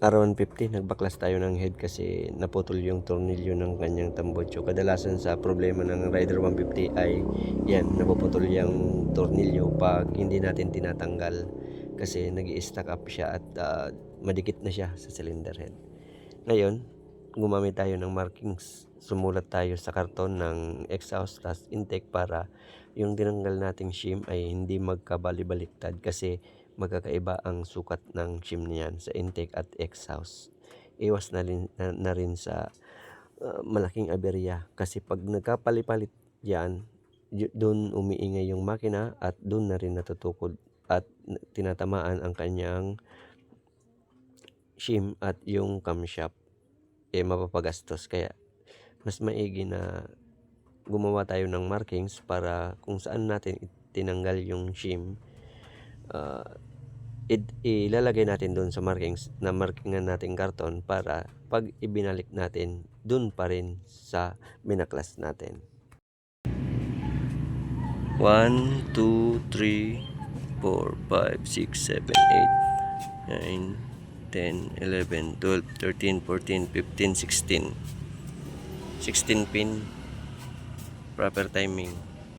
R150 nagbaklas tayo ng head kasi naputol yung tornilyo ng kanyang tambutso. Kadalasan sa problema ng Rider 150 ay yan, napuputol yung tornilyo pag hindi natin tinatanggal kasi nag-i-stack up siya at madikit na siya sa cylinder head. Ngayon, gumamit tayo ng markings. Sumulat tayo sa karton ng exhaust tas intake para yung tinanggal nating shim ay hindi magkabali-baliktad kasi magkakaiba ang sukat ng shim niyan sa intake at exhaust. Iwas na rin sa malaking aberya kasi pag nagkapali-palit yan, doon umiingay yung makina at doon na rin natutukod at tinatamaan ang kanyang shim at yung camshaft mapapagastos. Kaya mas maigi na gumawa tayo ng markings para kung saan natin tinanggal yung shim, ilalagay natin doon sa markings na markingan natin karton para pag ibinalik natin doon pa rin sa binaklas natin. 1, 2, 3, 4, 5, 6, 7, 8, 9, 10, 11, 12, 13, 14, 15, 16 pin proper timing.